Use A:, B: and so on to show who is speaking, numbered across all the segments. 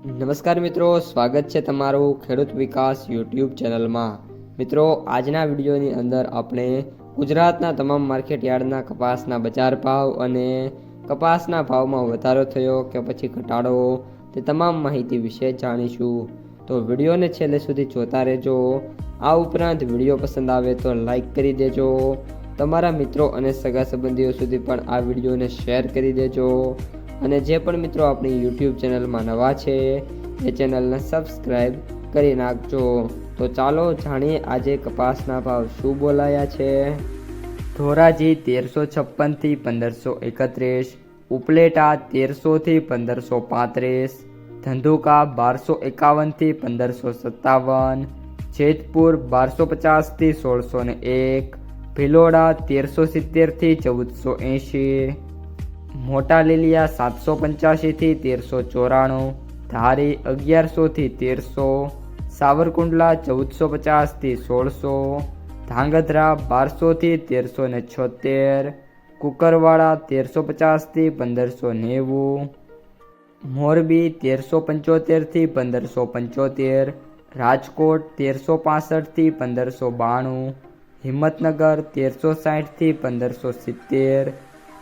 A: નમસ્કાર મિત્રો, સ્વાગત છે તમારું ખેડૂત વિકાસ યુટ્યુબ ચેનલમાં। મિત્રો, આજના વિડીયોની અંદર આપણે ગુજરાતના તમામ માર્કેટ યાર્ડના કપાસના બજાર ભાવ અને કપાસના ભાવમાં વધારો થયો કે પછી ઘટાડો તે તમામ માહિતી વિશે જાણીશું। તો વિડીયોને છેલ્લે સુધી જોતા રહેજો। આ ઉપરાંત વિડીયો પસંદ આવે તો લાઈક કરી દેજો, તમારા મિત્રો અને સગા સંબંધીઓ સુધી પણ આ વિડીયોને શેર કરી દેજો અને જે પણ મિત્રો આપણી યુટ્યુબ ચેનલમાં નવા છે એ ચેનલને સબસ્ક્રાઈબ કરી નાખજો। તો ચાલો જાણીએ આજે કપાસના ભાવ શું બોલાયા છે। ધોરાજી 1356 થી 1531, ઉપલેટા 1300 થી 1535, ધંધુકા 1251 થી 1557, જેતપુર 1250 થી 1601, ભિલોડા 1370 થી 1480, મોટા લીલિયા 785 થી 1394, ધારી 1100 થી 1300, સાવરકુંડલા 1450 થી 1600, ધાંગધ્રા 1200 થી 1376, કુકરવાડા 1350 થી 1590, મોરબી 1375 થી 1575, રાજકોટ 1365 થી 1592, હિંમતનગર 1360 થી 1570,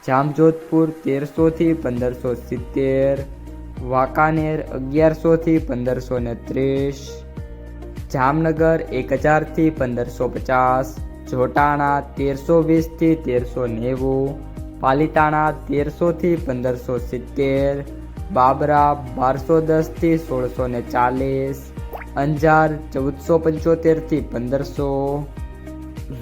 A: જામજોધપુર 1300 થી 1570, વાંકાનેર 1100 થી 1530, જામનગર 1000 થી 1550, જોટાણા 1320 થી 1390, પાલીતાણા 1300 થી 1570, બાબરા 1210 થી 1640, અંજાર 1475 થી 1500,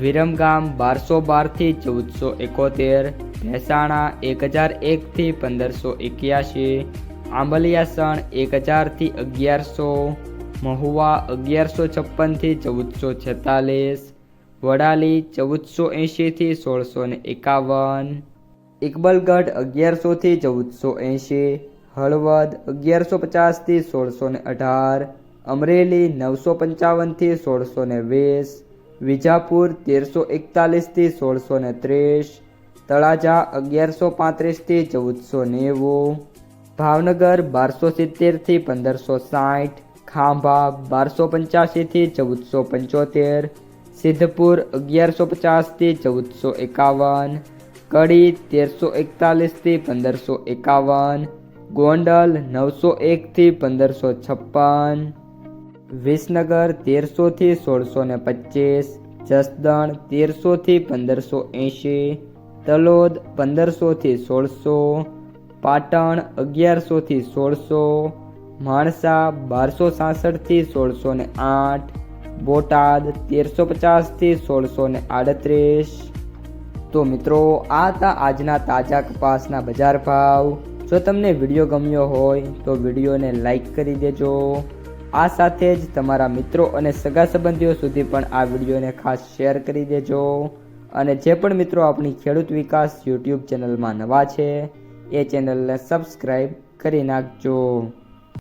A: વિરમગામ 1212 થી 1471, મહેસાણા 1001 થી 1581, આંબલિયાસણ 1000 થી 1100, મહુવા 1156 થી 1446, વડાલી 1480 થી 1651, ઇકબલગઢ 1100 થી 1480, હળવદ 1150 થી 1618, અમરેલી 955 થી 1620, વિજાપુર 1341 થી 1630, તળાજા 1135 થી 1490, ભાવનગર 1270 થી 1560, ખાંભા 1285 થી 1475, સિદ્ધપુર 1150 થી 1451, કડી 1341 થી 1551, ગોંડલ 901 થી 1556, વિસનગર 1300 થી 1625, જસદણ 1300 થી 1580, તલોદ 1500 થી 1600, પાટણ 1100 થી 1600, માણસા 1266 થી 1608, બોટાદ 1350 થી 1638। તો મિત્રો, આ હતા આજના તાજા કપાસના બજાર ભાવ। જો તમને વિડીયો ગમ્યો હોય તો વિડીયોને લાઈક કરી દેજો। આ સાથે જ તમારા મિત્રો અને સગા સંબંધીઓ સુધી પણ આ વિડીયોને ખાસ શેર કરી દેજો અને જે પણ મિત્રો આપણી ખેડૂત વિકાસ યુટ્યુબ ચેનલમાં નવા છે એ ચેનલને સબસ્ક્રાઈબ કરી નાખજો।